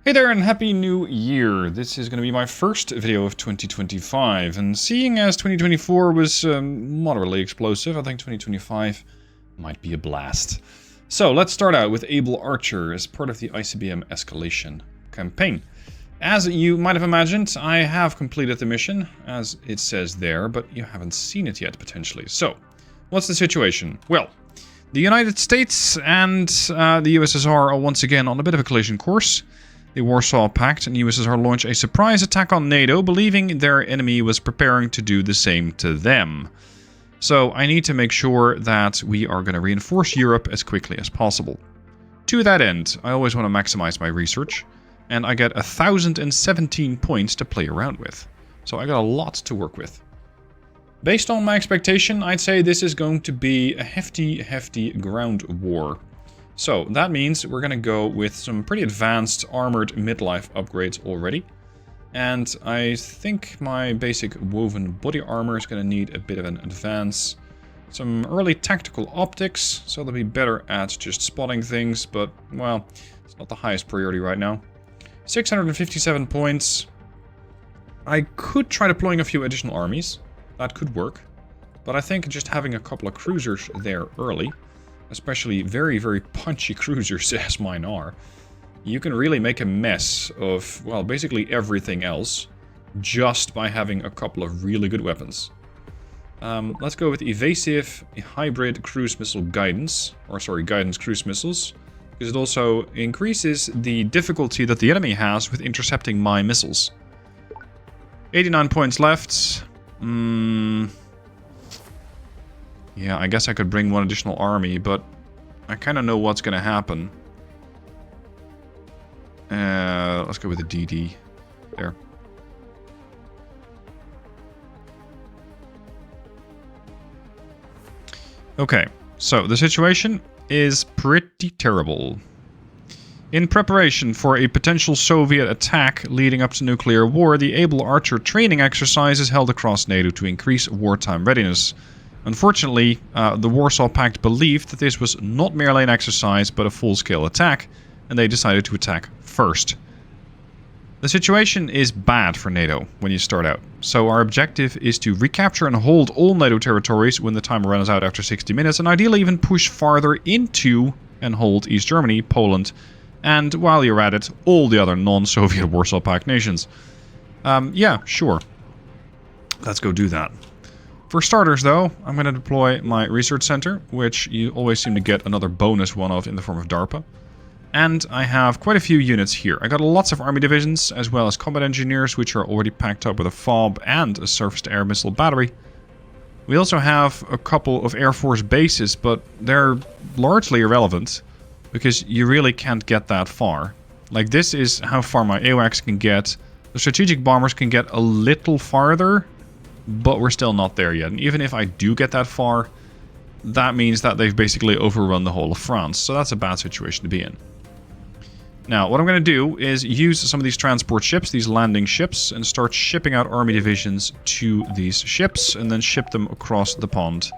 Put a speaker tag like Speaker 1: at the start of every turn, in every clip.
Speaker 1: Hey there and happy new year. This is going to be my first video of 2025, and seeing as 2024 was moderately explosive, I think 2025 might be a blast. So let's start out with Able Archer as part of the ICBM Escalation campaign. As you might have imagined, I have completed the mission, as it says there, but you haven't seen it yet potentially. So, what's the situation? Well, the United States and the USSR are once again on a bit of a collision course. The Warsaw Pact and USSR launch a surprise attack on NATO, believing their enemy was preparing to do the same to them. So I need to make sure that we are going to reinforce Europe as quickly as possible. To that end, I always want to maximize my research, and I get 1,017 points to play around with. So I got a lot to work with. Based on my expectation, I'd say this is going to be a hefty ground war. So that means we're going to go with some pretty advanced armored midlife upgrades already. And I think my basic woven body armor is going to need a bit of an advance. Some early tactical optics, so they'll be better at just spotting things, but, well, it's not the highest priority right now. 657 points. I could try deploying a few additional armies. That could work. But I think just having a couple of cruisers there early, especially very punchy cruisers as mine are, you can really make a mess of, well, basically everything else just by having a couple of really good weapons. Let's go with evasive hybrid cruise missile guidance, or sorry, guidance cruise missiles, because it also increases the difficulty that the enemy has with intercepting my missiles. 89 points left. Yeah, I guess I could bring one additional army, but I kind of know what's going to happen. Let's go with the DD. There. Okay, so the situation is pretty terrible. In preparation for a potential Soviet attack leading up to nuclear war, the Able Archer training exercise is held across NATO to increase wartime readiness. Unfortunately, the Warsaw Pact believed that this was not merely an exercise, but a full-scale attack, and they decided to attack first. The situation is bad for NATO when you start out, so our objective is to recapture and hold all NATO territories when the timer runs out after 60 minutes, and ideally even push farther into and hold East Germany, Poland, and while you're at it, all the other non-Soviet Warsaw Pact nations. Yeah, sure. Let's go do that. For starters, though, I'm going to deploy my research center, which you always seem to get another bonus one of in the form of DARPA. And I have quite a few units here. I got lots of army divisions, as well as combat engineers, which are already packed up with a FOB and a surface-to-air missile battery. We also have a couple of Air Force bases, but they're largely irrelevant, because you really can't get that far. Like, this is how far my AWACS can get. The strategic bombers can get a little farther, but we're still not there yet. And even if I do get that far, that means that they've basically overrun the whole of France. So that's a bad situation to be in. Now, what I'm going to do is use some of these transport ships, these landing ships, and start shipping out army divisions to these ships, and then ship them across the pond.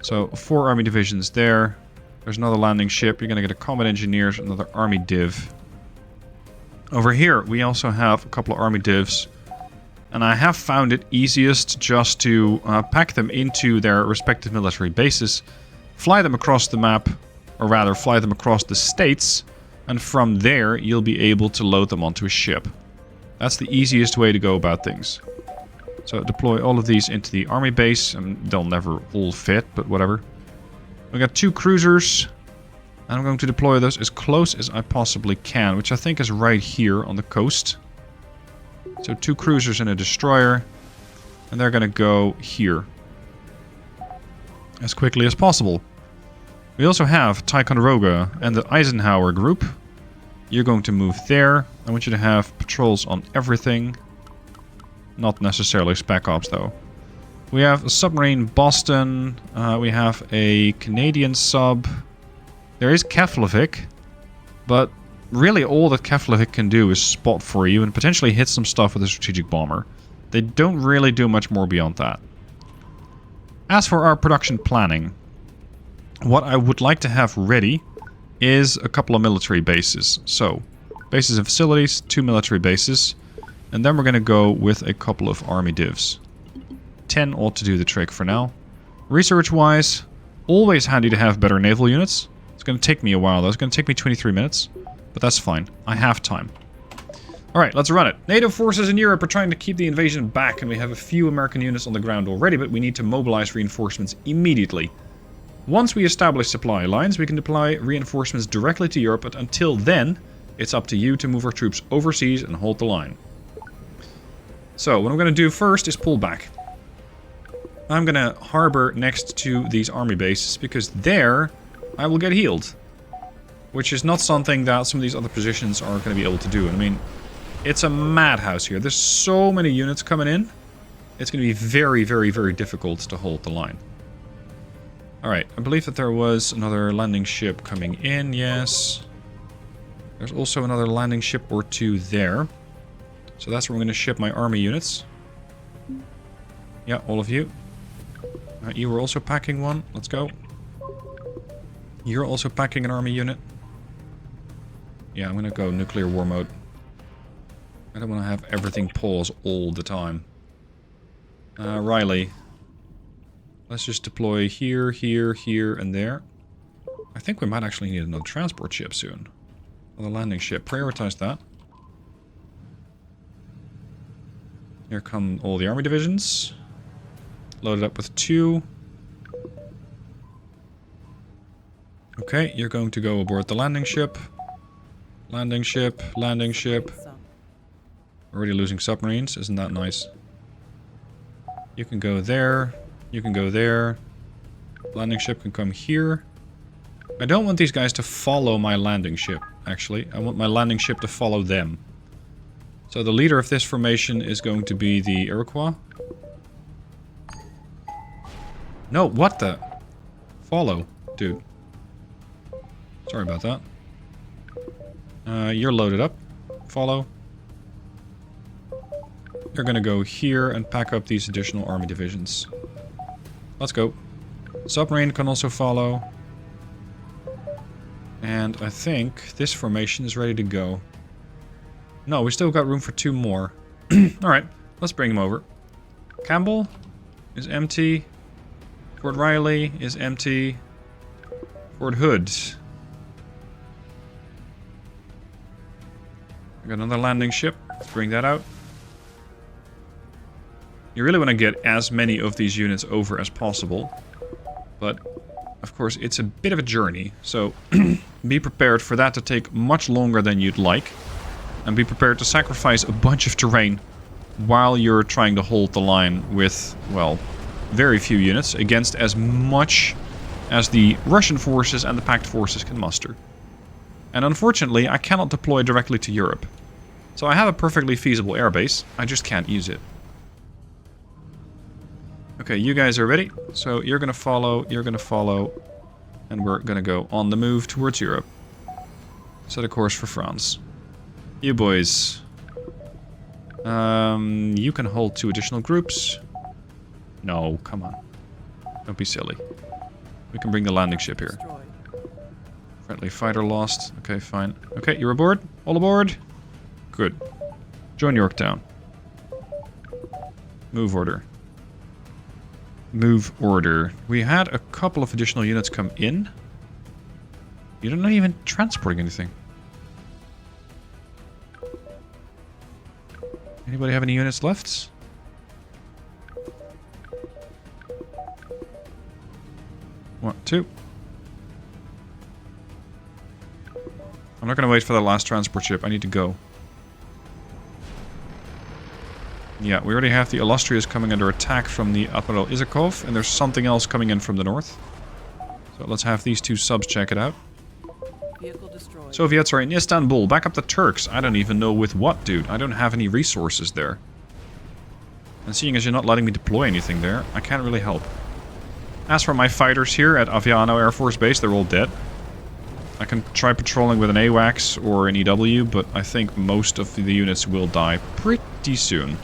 Speaker 1: So, 4 army divisions there. There's another landing ship. You're going to get a combat engineers, another army div. Over here, we also have a couple of army divs. And I have found it easiest just to pack them into their respective military bases, fly them across the map, or rather fly them across the states, and from there you'll be able to load them onto a ship. That's the easiest way to go about things. So deploy all of these into the army base, and they'll never all fit, but whatever. We got 2 cruisers, and I'm going to deploy those as close as I possibly can, which I think is right here on the coast. So 2 cruisers and a destroyer, and they're going to go here as quickly as possible. We also have Ticonderoga and the Eisenhower group. You're going to move there. I want you to have patrols on everything. Not necessarily Spec Ops though. We have a submarine Boston. We have a Canadian sub. There is Keflavik, but really all that Keflavik can do is spot for you and potentially hit some stuff with a strategic bomber. They don't really do much more beyond that. As for our production planning, what I would like to have ready is a couple of military bases. So, Bases and facilities, 2 military bases. And then we're going to go with a couple of army divs. 10 ought to do the trick for now. Research-wise, always handy to have better naval units. It's going to take me a while though. It's going to take me 23 minutes. But that's fine. I have time. Alright, let's run it. NATO forces in Europe are trying to keep the invasion back, and we have a few American units on the ground already, but we need to mobilize reinforcements immediately. Once we establish supply lines, we can deploy reinforcements directly to Europe, but until then, it's up to you to move our troops overseas and hold the line. So, what I'm going to do first is pull back. I'm going to harbor next to these army bases, because there I will get healed. Which is not something that some of these other positions are going to be able to do. I mean, it's a madhouse here. There's so many units coming in. It's going to be very, very, very difficult to hold the line. Alright, I believe that there was another landing ship coming in, yes. There's also another landing ship or two there. So that's where I'm going to ship my army units. Yeah, all of you. You were also packing one. Let's go. You're also packing an army unit. Yeah, I'm going to go nuclear war mode. I don't want to have everything pause all the time. Riley. Let's just deploy here, here, here, and there. I think we might actually need another transport ship soon. Another landing ship. Prioritize that. Here come all the army divisions. Loaded up with 2. Okay, you're going to go aboard the landing ship. Landing ship, landing ship. Already losing submarines, isn't that nice? You can go there, you can go there. Landing ship can come here. I don't want these guys to follow my landing ship, actually. I want my landing ship to follow them. So the leader of this formation is going to be the Iroquois. No, what the? Follow, dude. Sorry about that. You're loaded up. Follow. You're gonna go here and pack up these additional army divisions. Let's go. Submarine can also follow. And I think this formation is ready to go. No, we still got room for 2 more. Alright, let's bring them over. Campbell is empty. Fort Riley is empty. Fort Hood. I got another landing ship. Let's bring that out. You really want to get as many of these units over as possible. But, of course, it's a bit of a journey. So, be prepared for that to take much longer than you'd like. And be prepared to sacrifice a bunch of terrain while you're trying to hold the line with, well, very few units against as much as the Russian forces and the Pact forces can muster. And unfortunately, I cannot deploy directly to Europe. So I have a perfectly feasible airbase, I just can't use it. Okay, you guys are ready. So you're gonna follow, and we're gonna go on the move towards Europe. Set a course for France. You boys. You can hold 2 additional groups. No, come on. Don't be silly. We can bring the landing ship here. Friendly fighter lost. Okay, fine. Okay, you're aboard? All aboard? Good. Join Yorktown. Move order. Move order. We had a couple of additional units come in. You're not even transporting anything. Anybody have any units left? One, 2. I'm not going to wait for the last transport ship. I need to go. Yeah, we already have the Illustrious coming under attack from the Admiral Izakov, and there's something else coming in from the north. So let's have these 2 subs check it out.
Speaker 2: Vehicle destroyed.
Speaker 1: Soviets are in Istanbul. Back up the Turks. I don't even know with what, dude. I don't have any resources there. And seeing as you're not letting me deploy anything there, I can't really help. As for my fighters here at Aviano Air Force Base, they're all dead. I can try patrolling with an AWACS or an EW, but I think most of the units will die pretty soon.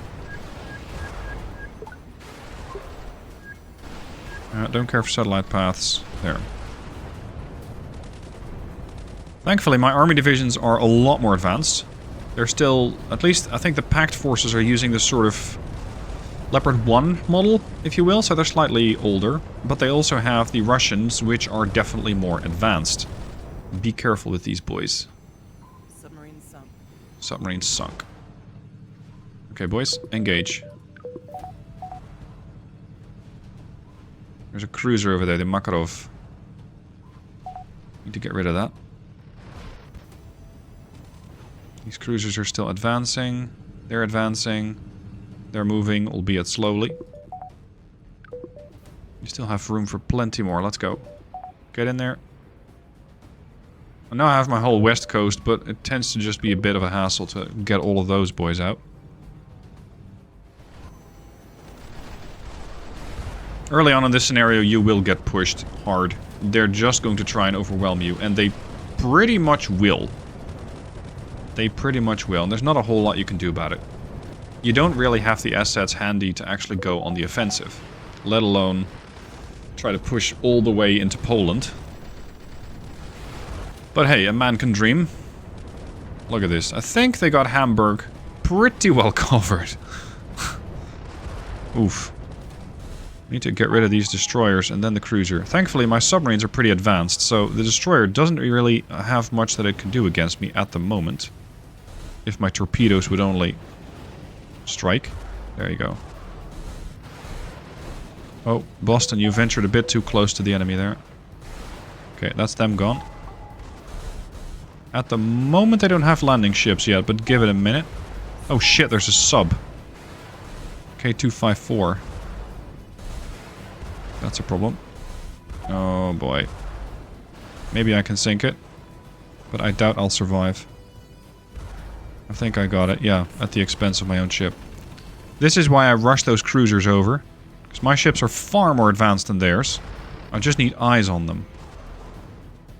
Speaker 1: Don't care for satellite paths. There. Thankfully, my army divisions are a lot more advanced. They're still, at least, I think the Pact forces are using this sort of Leopard 1 model, if you will, so they're slightly older. But they also have the Russians, which are definitely more advanced. Be careful with these boys.
Speaker 2: Submarine sunk.
Speaker 1: Submarine sunk. Okay, boys, engage. There's a cruiser over there, the Makarov. Need to get rid of that. These cruisers are still advancing. They're advancing. They're moving, albeit slowly. You still have room for plenty more. Let's go. Get in there. I know I have my whole west coast, but it tends to just be a bit of a hassle to get all of those boys out. Early on in this scenario, you will get pushed hard. They're just going to try and overwhelm you, and they pretty much will. They pretty much will, and there's not a whole lot you can do about it. You don't really have the assets handy to actually go on the offensive, let alone try to push all the way into Poland. But hey, a man can dream. Look at this. I think they got Hamburg pretty well covered. Oof. Need to get rid of these destroyers and then the cruiser. Thankfully, my submarines are pretty advanced, so the destroyer doesn't really have much that it can do against me at the moment. If my torpedoes would only strike. There you go. Oh, Boston, you ventured a bit too close to the enemy there. Okay, that's them gone. At the moment, they don't have landing ships yet, but give it a minute. Oh shit, there's a sub. K254. That's a problem. Oh boy. Maybe I can sink it, but I doubt I'll survive. I think I got it, yeah, at the expense of my own ship. This is why I rushed those cruisers over, because my ships are far more advanced than theirs. I just need eyes on them.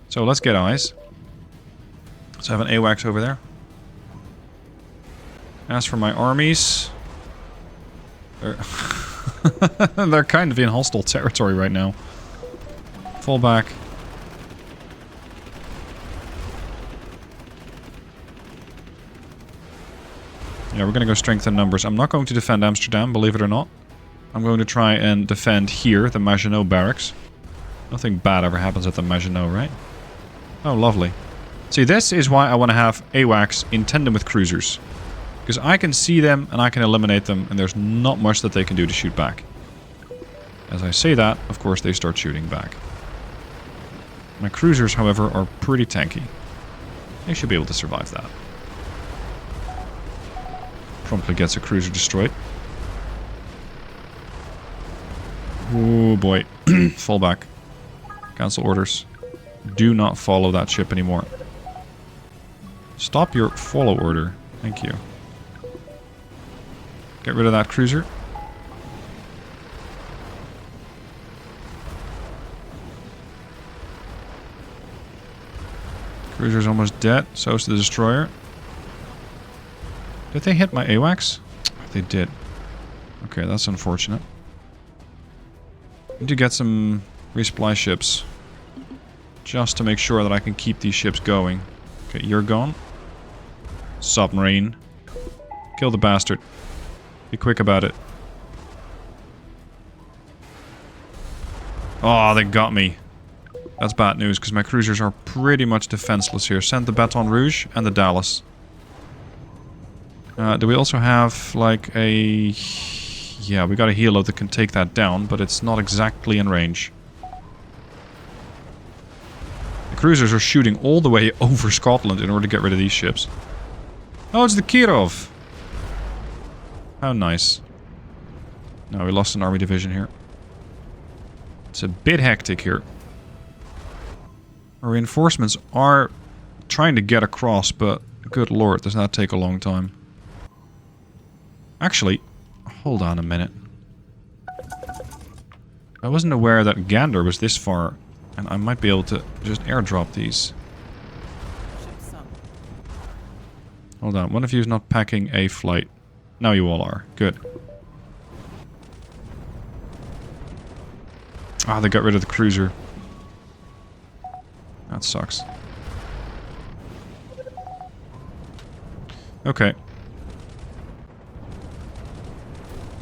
Speaker 1: So let's get eyes. Let's have an AWACS over there. As for my armies... They're kind of in hostile territory right now. Fall back. Yeah, we're going to go strengthen numbers. I'm not going to defend Amsterdam, believe it or not. I'm going to try and defend here, the Maginot Barracks. Nothing bad ever happens at the Maginot, right? Oh, lovely. See, this is why I want to have AWACS in tandem with cruisers. Because I can see them and I can eliminate them, and there's not much that they can do to shoot back. As I say that, of course, they start shooting back. My cruisers, however, are pretty tanky. They should be able to survive that. Promptly gets a cruiser destroyed. Oh boy. Fall back. Cancel orders. Do not follow that ship anymore. Stop your follow order. Thank you. Get rid of that cruiser. Cruiser's almost dead. So is the destroyer. Did they hit my AWACS? They did. Okay, that's unfortunate. Need to get some resupply ships. Just to make sure that I can keep these ships going. Okay, you're gone. Submarine. Kill the bastard. Be quick about it. Oh, they got me. That's bad news, because my cruisers are pretty much defenseless here. Send the Baton Rouge and the Dallas. Do we also have, like, a... Yeah, we got a helo that can take that down, but it's not exactly in range. The cruisers are shooting all the way over Scotland in order to get rid of these ships. Oh, it's the Kirov! How nice. No, we lost an army division here. It's a bit hectic here. Our reinforcements are trying to get across, but good lord, does that take a long time. Actually, hold on a minute. I wasn't aware that Gander was this far, and I might be able to just airdrop these.
Speaker 2: Ship sunk.
Speaker 1: Hold on, one of you is not packing a flight. Now you all are. Good. Ah, they got rid of the cruiser. That sucks. Okay.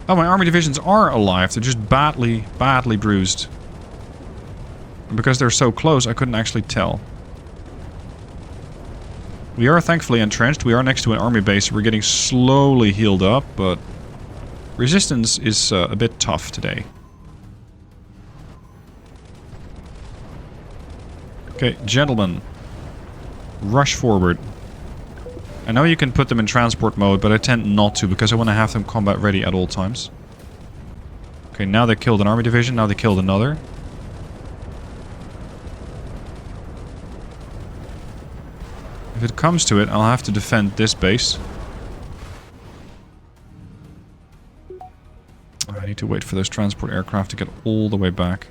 Speaker 1: Oh, my army divisions are alive. They're just badly, badly bruised. And because they're so close, I couldn't actually tell. We are thankfully entrenched. We are next to an army base. We're getting slowly healed up, but resistance is a bit tough today. Okay, gentlemen. Rush forward. I know you can put them in transport mode, but I tend not to because I want to have them combat ready at all times. Okay, now they killed an army division. Now they killed another. If it comes to it, I'll have to defend this base. I need to wait for those transport aircraft to get all the way back.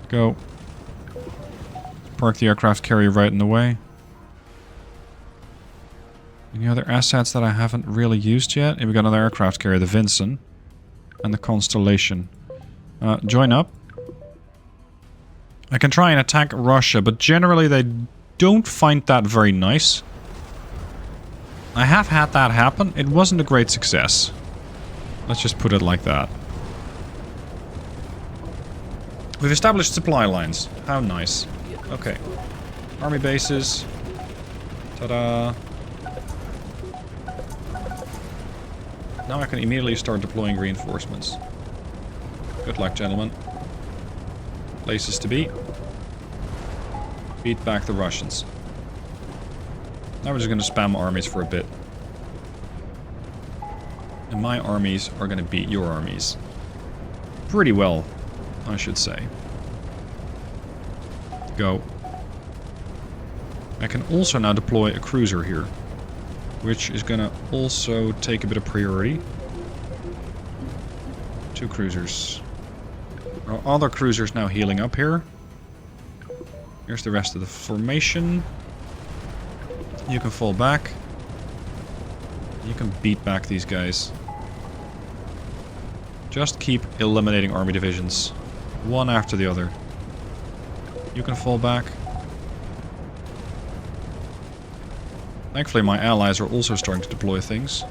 Speaker 1: Go. Park the aircraft carrier right in the way. Any other assets that I haven't really used yet? And we got another aircraft carrier, the Vincent. And the Constellation. Join up. I can try and attack Russia, but generally they don't find that very nice. I have had that happen. It wasn't a great success. Let's just put it like that. We've established supply lines. How nice. Okay. Army bases. Ta-da. Now I can immediately start deploying reinforcements. Good luck, gentlemen. Places to be. Beat back the Russians. Now we're just going to spam armies for a bit. And my armies are going to beat your armies. Pretty well, I should say. Go. I can also now deploy a cruiser here. Which is going to also take a bit of priority. 2 cruisers. Our other cruisers now healing up here. Here's the rest of the formation. You can fall back. You can beat back these guys. Just keep eliminating army divisions. One after the other. You can fall back. Thankfully my allies are also starting to deploy things.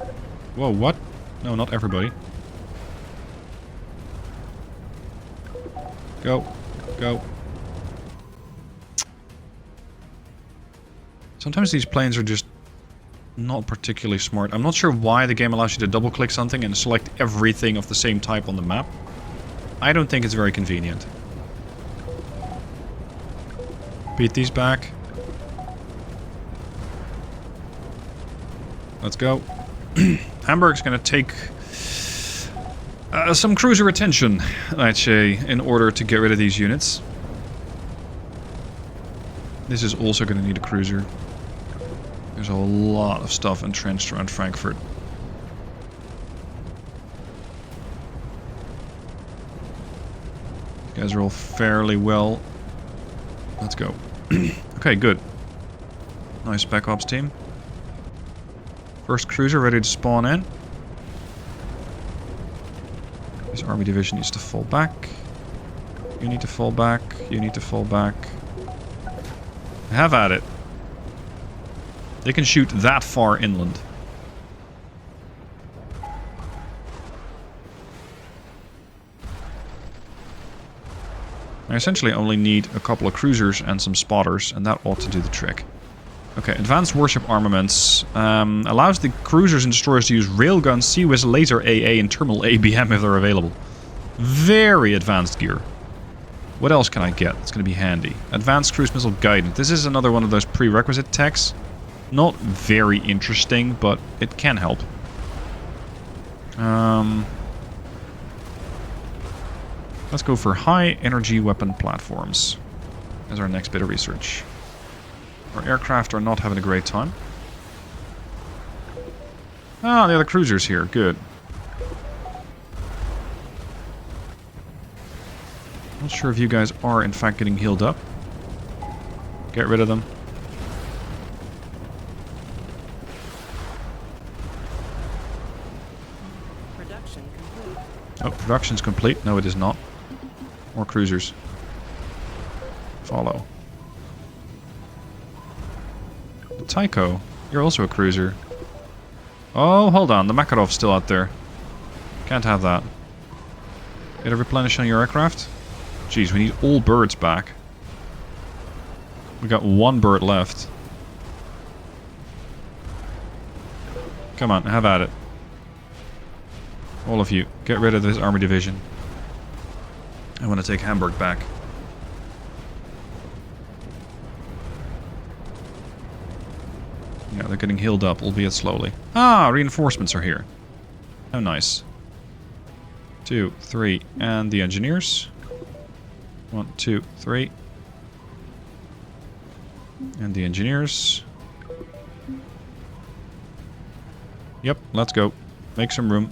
Speaker 1: Whoa, what? No, not everybody. Go. Go. Sometimes these planes are just not particularly smart. I'm not sure why the game allows you to double click something and select everything of the same type on the map. I don't think it's very convenient. Beat these back. Let's go. Hamburg's gonna take some cruiser attention, I'd say, in order to get rid of these units. This is also gonna need a cruiser. There's a lot of stuff entrenched around Frankfurt. You guys are all fairly well. Let's go. Okay, good. Nice spec ops team. First cruiser ready to spawn in. This army division needs to fall back. You need to fall back. You need to fall back. Have at it. They can shoot that far inland. I essentially only need a couple of cruisers and some spotters, and that ought to do the trick. Okay, advanced warship armaments allows the cruisers and destroyers to use railgun, sea-whistle, laser AA, and terminal ABM if they're available. Very advanced gear. What else can I get? It's going to be handy. Advanced cruise missile guidance. This is another one of those prerequisite techs. Not very interesting, but it can help. Let's go for high energy weapon platforms as our next bit of research. Our aircraft are not having a great time. Ah, the other cruiser's here. Good. Not sure if you guys are in fact getting healed up. Get rid of them.
Speaker 2: Production complete.
Speaker 1: Oh, production's complete. No, it is not. More cruisers. Follow. Tycho, you're also a cruiser. Oh, hold on. The Makarov's still out there. Can't have that. Get a replenish on your aircraft? Jeez, we need all birds back. We got one bird left. Come on, have at it. All of you, get rid of this army division. I want to take Hamburg back. Yeah, they're getting healed up, albeit slowly. Ah, reinforcements are here. How nice. 2, 3, and the engineers. 1, 2, 3. And the engineers. Yep, let's go. Make some room.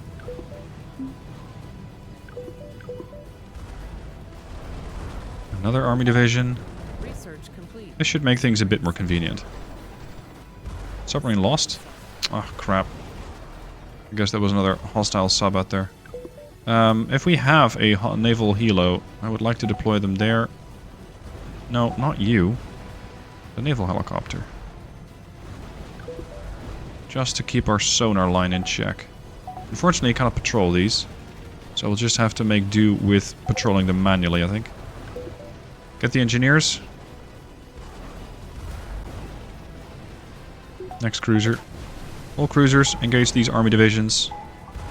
Speaker 1: Another army division.
Speaker 2: Research complete.
Speaker 1: This should make things a bit more convenient. Submarine lost? Oh, crap. I guess there was another hostile sub out there. If we have a naval helo, I would like to deploy them there. No, not you. The naval helicopter. Just to keep our sonar line in check. Unfortunately, you cannot patrol these. So we'll just have to make do with patrolling them manually, I think. Get the engineers. Next cruiser. All cruisers, engage these army divisions.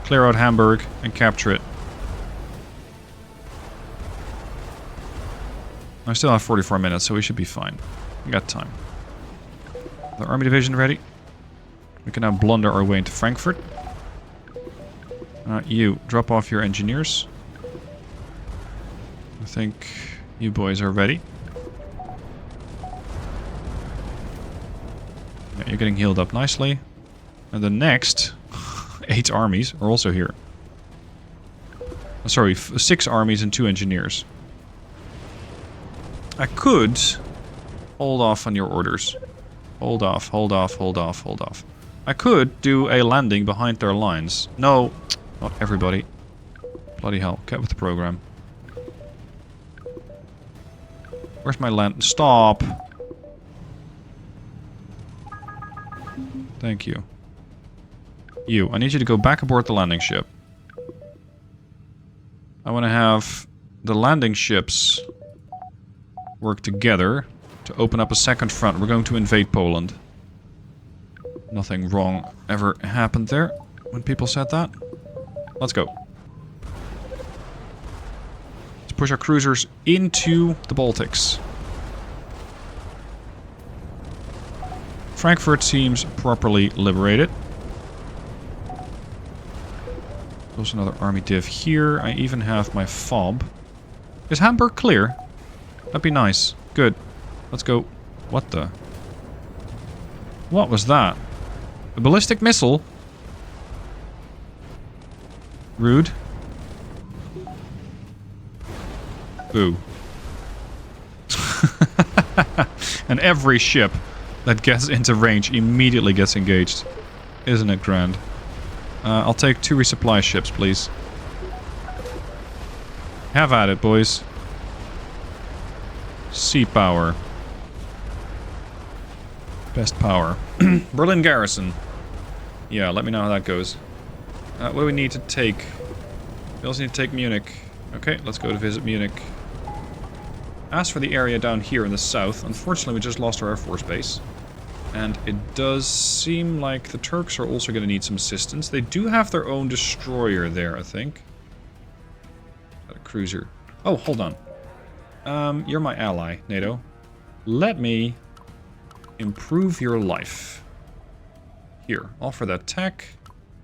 Speaker 1: Clear out Hamburg and capture it. I still have 44 minutes, so we should be fine. We got time. The army division ready. We can now blunder our way into Frankfurt. You, drop off your engineers. I think you boys are ready. Yeah, you're getting healed up nicely. And the next 8 armies are also here. Sorry, 6 armies and 2 engineers. I could hold off on your orders. Hold off, hold off, hold off, hold off. I could do a landing behind their lines. No, not everybody. Bloody hell, get with the program. Where's my land? Stop! Thank you. You, I need you to go back aboard the landing ship. I want to have the landing ships work together to open up a second front. We're going to invade Poland. Nothing wrong ever happened there when people said that. Let's go. Let's push our cruisers into the Baltics. Frankfurt seems properly liberated. There's another army div here. I even have my FOB. Is Hamburg clear? That'd be nice. Good. Let's go. What the? What was that? A ballistic missile? Rude. Boo. And every ship that gets into range immediately gets engaged. Isn't it grand? I'll take 2 resupply ships, please. Have at it, boys. Sea power. Best power. Berlin garrison. Yeah, let me know how that goes. What do we need to take? We also need to take Munich. Okay, let's go to visit Munich. As for the area down here in the south, unfortunately we just lost our Air Force base. And it does seem like the Turks are also going to need some assistance. They do have their own destroyer there, I think. A cruiser. Oh, hold on. You're my ally, NATO. Let me improve your life. Here, offer that tech.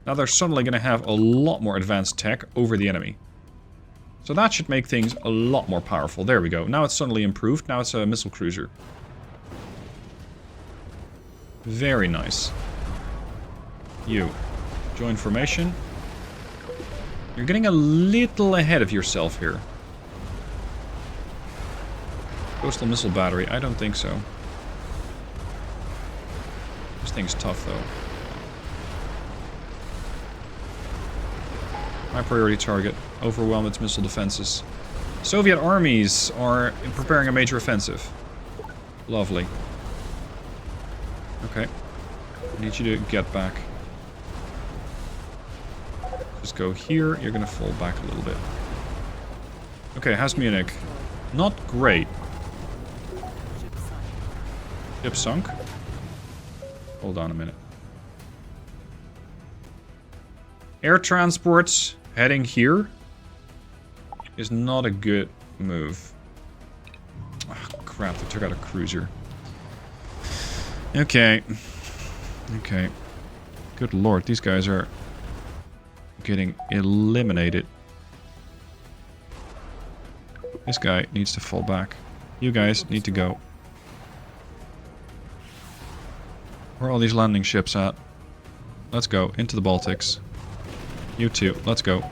Speaker 1: Now they're suddenly going to have a lot more advanced tech over the enemy. So that should make things a lot more powerful. There we go. Now it's suddenly improved. Now it's a missile cruiser. Very nice. You. Join formation. You're getting a little ahead of yourself here. Coastal missile battery. I don't think so. This thing's tough, though. High priority target. Overwhelm its missile defenses. Soviet armies are preparing a major offensive. Lovely. Okay. I need you to get back. Just go here. You're gonna fall back a little bit. Okay, how's Munich? Not great.
Speaker 2: Ship sunk.
Speaker 1: Ship sunk? Hold on a minute. Air transports heading here is not a good move. Oh, crap, they took out a cruiser. Okay. Okay. Good lord, these guys are getting eliminated. This guy needs to fall back. You guys need to go. Where are all these landing ships at? Let's go. Into the Baltics. You too. Let's go.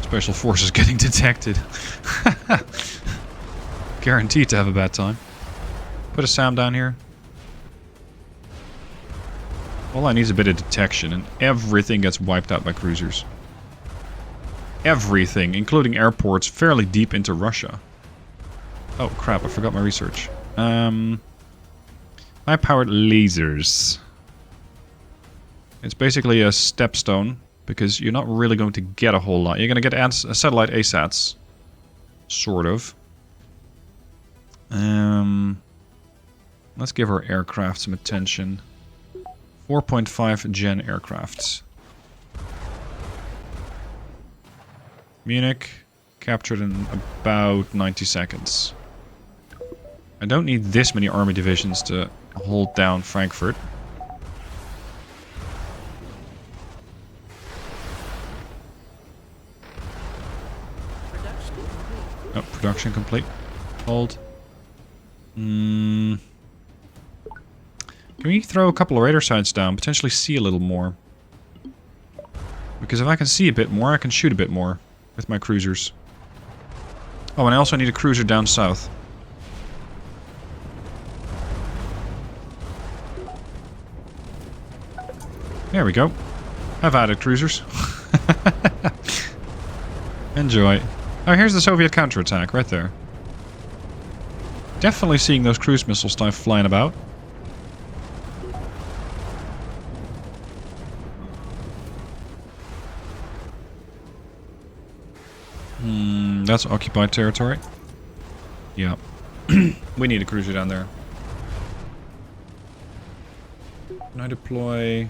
Speaker 1: Special forces getting detected. Guaranteed to have a bad time. Put a SAM down here. All I need is a bit of detection, and everything gets wiped out by cruisers. Everything, including airports fairly deep into Russia. Oh crap, I forgot my research. High-powered lasers. It's basically a stepstone, because you're not really going to get a whole lot. You're going to get satellite ASATs. Sort of. Let's give our aircraft some attention. 4.5 gen aircrafts. Munich, captured in about 90 seconds. I don't need this many army divisions to hold down Frankfurt.
Speaker 2: Production complete.
Speaker 1: Oh, production complete. Hold. Can we throw a couple of radar sites down? Potentially see a little more. Because if I can see a bit more, I can shoot a bit more with my cruisers. Oh, and I also need a cruiser down south. There we go. I've added cruisers. Enjoy. Oh, here's the Soviet counterattack right there. Definitely seeing those cruise missile stuff flying about. That's occupied territory. Yeah. We need a cruiser down there. Can I deploy...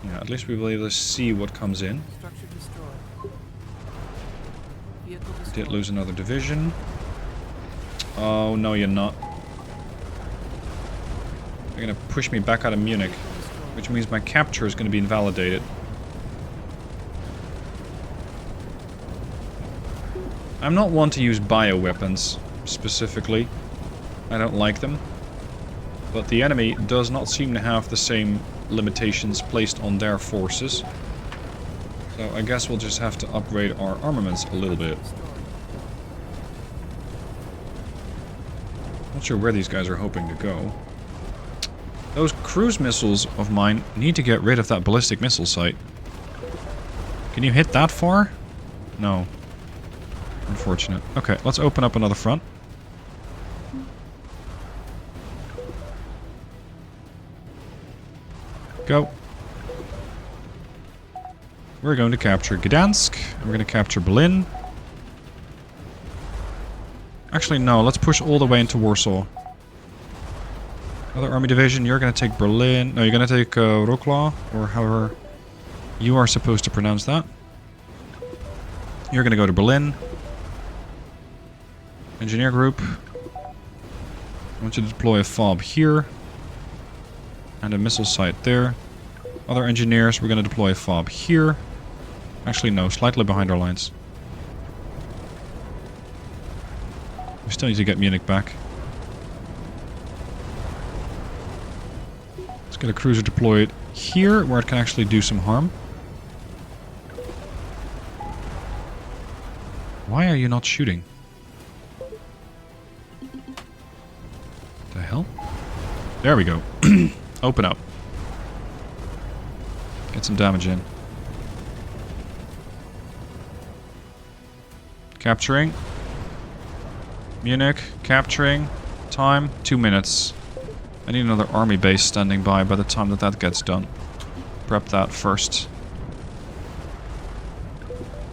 Speaker 1: Yeah, at least we'll be able to see what comes in.
Speaker 2: Structure destroyed. Vehicle destroyed.
Speaker 1: Did lose another division. Oh, no, you're not. You're gonna push me back out of Munich, which means my capture is gonna be invalidated. I'm not one to use bioweapons, specifically. I don't like them. But the enemy does not seem to have the same limitations placed on their forces. So I guess we'll just have to upgrade our armaments a little bit. Not sure where these guys are hoping to go. Those cruise missiles of mine need to get rid of that ballistic missile site. Can you hit that far? No. Unfortunate. Okay, let's open up another front. Go. We're going to capture Gdansk. We're going to capture Berlin. Actually, no. Let's push all the way into Warsaw. Other army division, you're going to take Berlin. No, you're going to take Wrocław, or however you are supposed to pronounce that. You're going to go to Berlin. Engineer group. I want you to deploy a FOB here. And a missile site there. Other engineers, we're going to deploy a FOB here. Actually, no, slightly behind our lines. We still need to get Munich back. Let's get a cruiser deployed here, where it can actually do some harm. Why are you not shooting? The hell? There we go. Open up. Get some damage in. Capturing. Munich. Capturing. Time, 2 minutes. I need another army base standing by the time that gets done. Prep that first.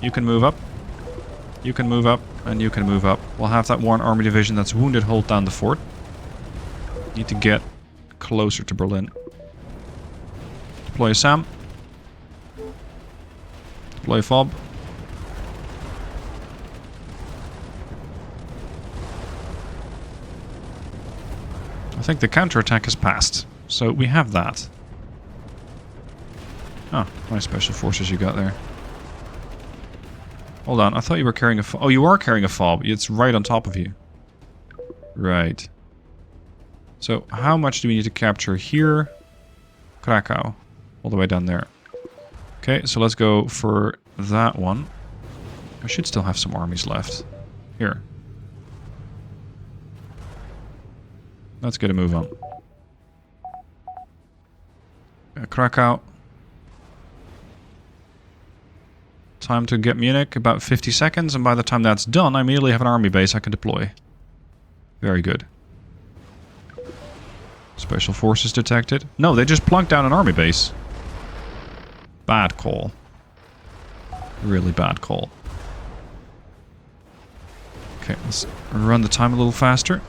Speaker 1: You can move up. You can move up. And you can move up. We'll have that one army division that's wounded hold down the fort. Need to get closer to Berlin. Deploy a SAM. Deploy a FOB. I think the counterattack has passed. So we have that. Oh, nice special forces you got there. Hold on, I thought you were carrying a FOB. Oh, you are carrying a FOB. It's right on top of you. Right. So, how much do we need to capture here? Krakow. All the way down there. Okay, so let's go for that one. I should still have some armies left. Here. Let's get a move on. Krakow. Time to get Munich, about 50 seconds, and by the time that's done, I immediately have an army base I can deploy. Very good. Special forces detected. No, they just plunked down an army base. Bad call. Really bad call. Okay, let's run the time a little faster.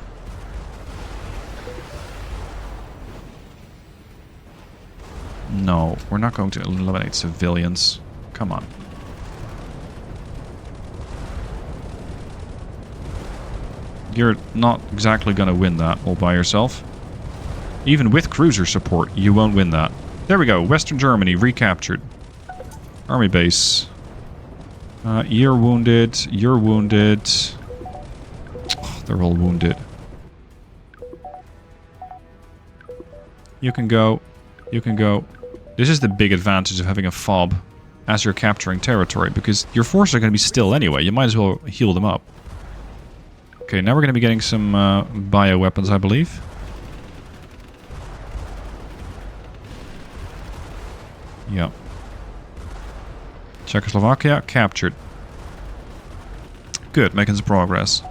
Speaker 1: No, we're not going to eliminate civilians. Come on. You're not exactly going to win that all by yourself. Even with cruiser support, you won't win that. There we go. Western Germany recaptured. Army base. You're wounded. You're wounded. Oh, they're all wounded. You can go. You can go. This is the big advantage of having a FOB as you're capturing territory, because your forces are going to be still anyway. You might as well heal them up. Okay, now we're going to be getting some bioweapons, I believe. Yeah. Czechoslovakia captured. Good, making some progress.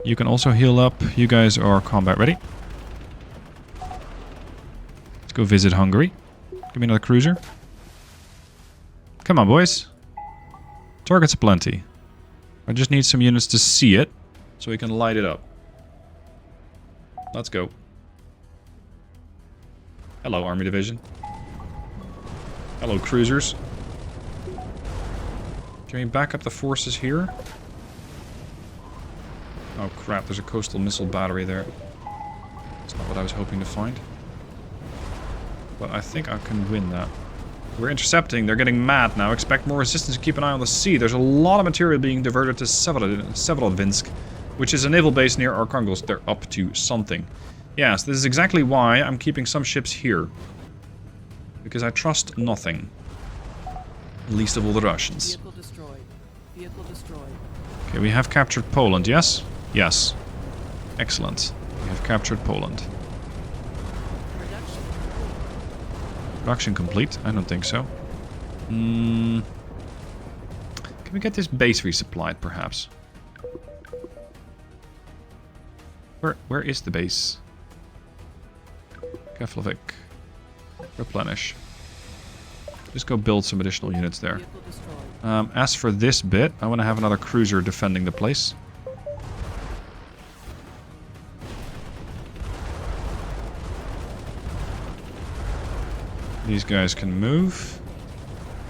Speaker 1: You can also heal up. You guys are combat ready. Let's go visit Hungary. Give me another cruiser. Come on, boys. Targets aplenty. I just need some units to see it, so we can light it up. Let's go. Hello, Army Division. Hello, cruisers. Can we back up the forces here? Oh crap, there's a coastal missile battery there. That's not what I was hoping to find. But I think I can win that. We're intercepting. They're getting mad now. Expect more resistance. Keep an eye on the sea. There's a lot of material being diverted to Severodvinsk, which is a naval base near Arkhangelsk. They're up to something. Yes, this is exactly why I'm keeping some ships here. Because I trust nothing. Least of all the Russians.
Speaker 2: Vehicle destroyed. Vehicle destroyed.
Speaker 1: Okay, we have captured Poland, yes? Yes. Excellent. We have captured Poland. Production complete? I don't think so. Can we get this base resupplied, perhaps? Where is the base? Keflavik. Replenish. Just go build some additional units there. As for this bit, I want to have another cruiser defending the place. These guys can move,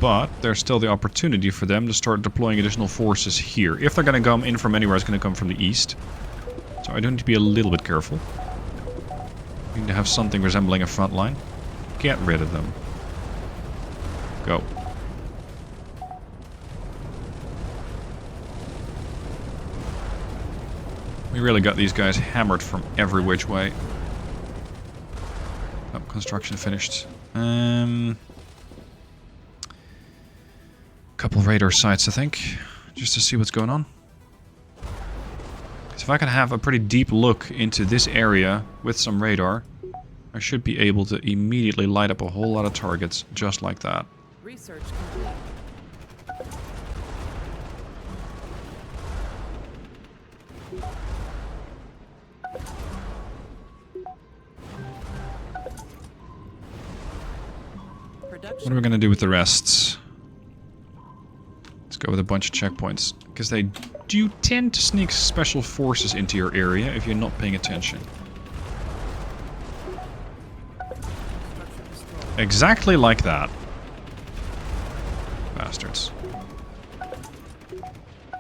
Speaker 1: but there's still the opportunity for them to start deploying additional forces here. If they're going to come in from anywhere, it's going to come from the east. So I do need to be a little bit careful. We need to have something resembling a front line. Get rid of them. Go. We really got these guys hammered from every which way. Oh, construction finished. Couple radar sites, I think, just to see what's going on. So if I can have a pretty deep look into this area with some radar, I should be able to immediately light up a whole lot of targets just like that.
Speaker 2: Research complete.
Speaker 1: What are we going to do with the rest? Let's go with a bunch of checkpoints. Because they do tend to sneak special forces into your area if you're not paying attention. Exactly like that. Bastards.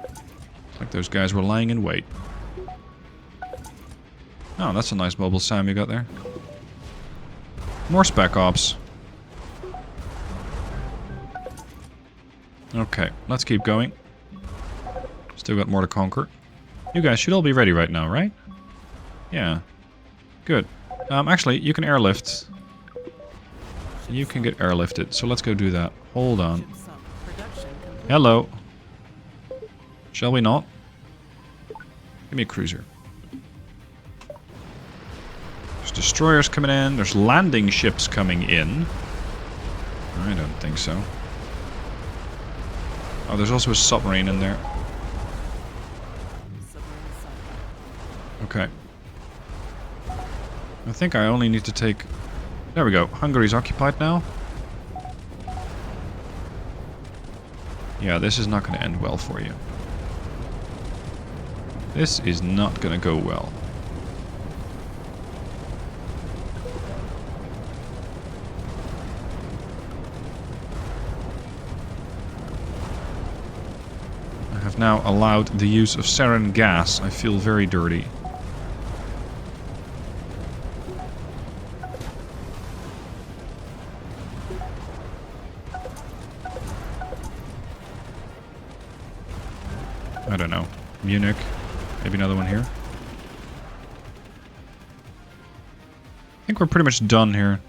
Speaker 1: It's like those guys were lying in wait. Oh, that's a nice mobile SAM you got there. More spec ops. Okay, let's keep going. Still got more to conquer. You guys should all be ready right now, right? Yeah. Good. Actually, you can airlift. You can get airlifted, so let's go do that. Hold on. Hello. Shall we not? Give me a cruiser. There's destroyers coming in. There's landing ships coming in. I don't think so. Oh, there's also a submarine in there. Okay. I think I only need to take... There we go. Hungary's occupied now. Yeah, this is not going to end well for you. This is not going to go well. I have now allowed the use of sarin gas. I feel very dirty. I don't know. Munich. Maybe another one here. I think we're pretty much done here.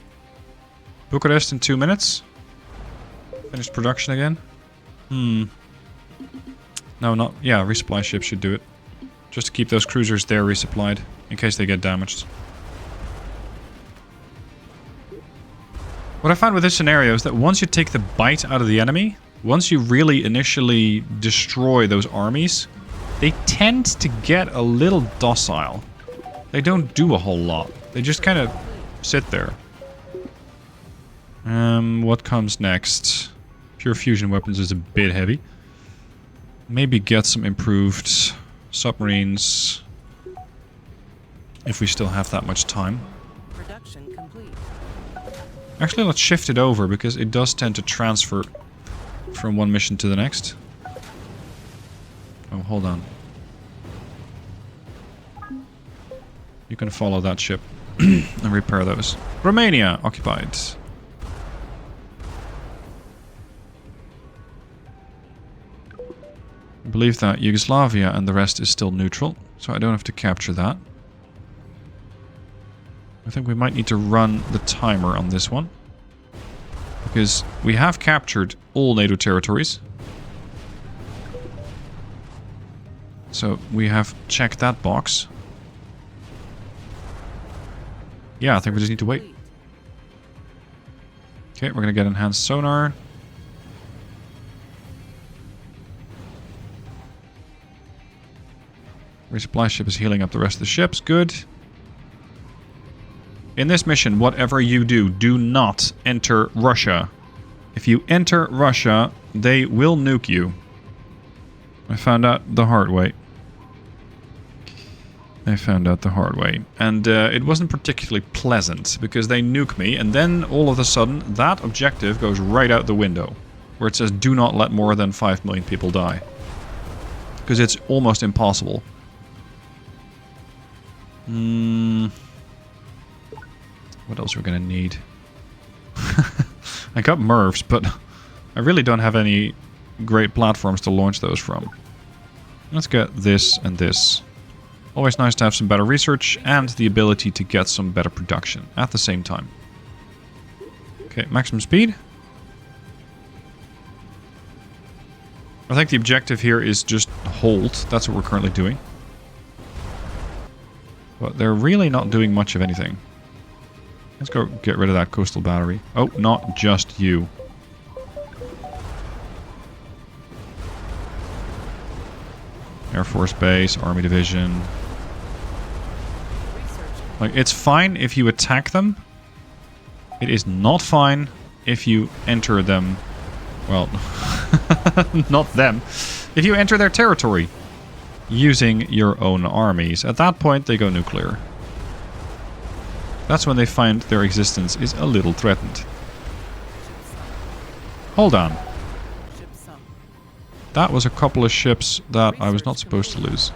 Speaker 1: Bucharest in 2 minutes. Finish production again. No, not... Yeah, resupply ship should do it. Just to keep those cruisers there resupplied. In case they get damaged. What I find with this scenario is that once you take the bite out of the enemy... Once you really initially destroy those armies, they tend to get a little docile. They don't do a whole lot. They just kind of sit there. What comes next? Pure fusion weapons is a bit heavy. Maybe get some improved submarines if we still have that much time.
Speaker 2: Production complete.
Speaker 1: Actually, let's shift it over because it does tend to transfer from one mission to the next. Oh, hold on. You can follow that ship and repair those. Romania occupied. I believe that Yugoslavia and the rest is still neutral, so I don't have to capture that. I think we might need to run the timer on this one. Because we have captured all NATO territories. So we have checked that box. Yeah, I think we just need to wait. Okay, we're going to get enhanced sonar. Resupply ship is healing up the rest of the ships. Good. In this mission, whatever you do, do not enter Russia. If you enter Russia, they will nuke you. I found out the hard way. And it wasn't particularly pleasant, because they nuke me, and then all of a sudden, that objective goes right out the window. Where it says, do not let more than 5 million people die. Because it's almost impossible. What else are we going to need? I got MIRVs, but I really don't have any great platforms to launch those from. Let's get this and this. Always nice to have some better research and the ability to get some better production at the same time. Okay, maximum speed. I think the objective here is just hold. That's what we're currently doing. But they're really not doing much of anything. Let's go get rid of that coastal battery. Oh, not just you. Air Force Base, Army Division. Like, it's fine if you attack them. It is not fine if you enter them... Well, not them. If you enter their territory using your own armies. At that point, they go nuclear. That's when they find their existence is a little threatened. Hold on.
Speaker 2: Ship sunk.
Speaker 1: That was a couple of ships that I was not supposed to lose.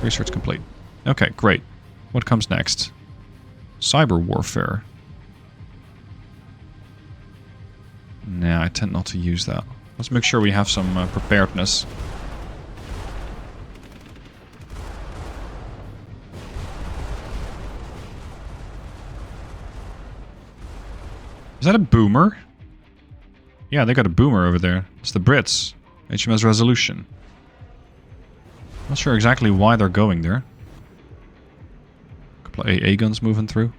Speaker 1: Research complete. Okay, great. What comes next? Cyber warfare. Nah, I tend not to use that. Let's make sure we have some preparedness. Is that a boomer? Yeah, they got a boomer over there. It's the Brits. HMS Resolution. Not sure exactly why they're going there. A couple of AA guns moving through.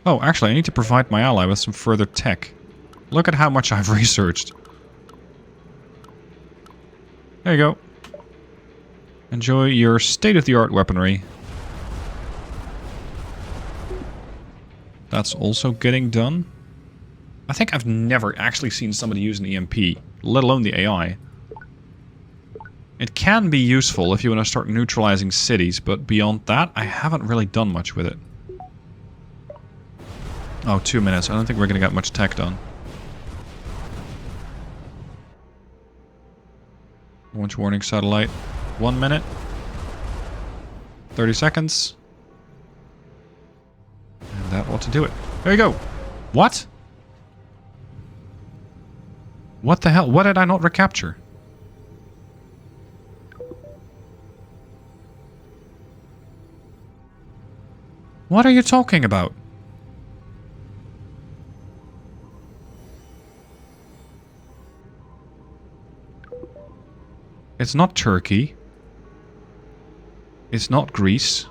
Speaker 1: Oh, actually, I need to provide my ally with some further tech. Look at how much I've researched. There you go. Enjoy your state-of-the-art weaponry. That's also getting done. I think I've never actually seen somebody use an EMP, let alone the AI. It can be useful if you want to start neutralizing cities, but beyond that, I haven't really done much with it. Oh, 2 minutes. I don't think we're going to get much tech done. Launch warning satellite. 1 minute. 30 seconds. And that ought to do it. There you go. What? What the hell? What did I not recapture? What are you talking about? It's not Turkey. It's not Greece.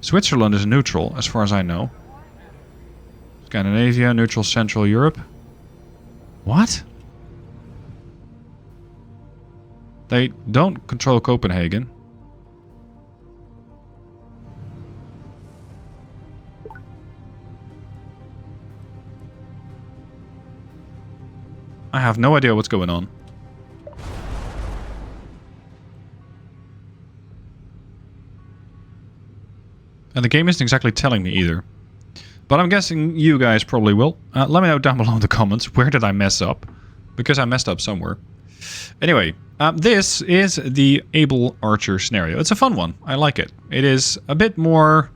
Speaker 1: Switzerland is neutral, as far as I know. Scandinavia, neutral Central Europe. What? They don't control Copenhagen. I have no idea what's going on. And the game isn't exactly telling me either. But I'm guessing you guys probably will. Let me know down below in the comments, where did I mess up? Because I messed up somewhere. Anyway, this is the Able Archer scenario. It's a fun one. I like it. It is a bit more...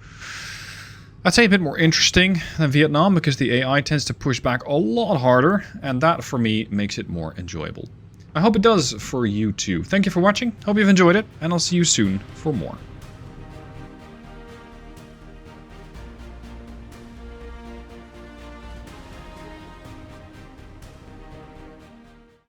Speaker 1: I'd say a bit more interesting than Vietnam, because the AI tends to push back a lot harder, and that for me makes it more enjoyable. I hope it does for you too. Thank you for watching, hope you've enjoyed it, and I'll see you soon for more.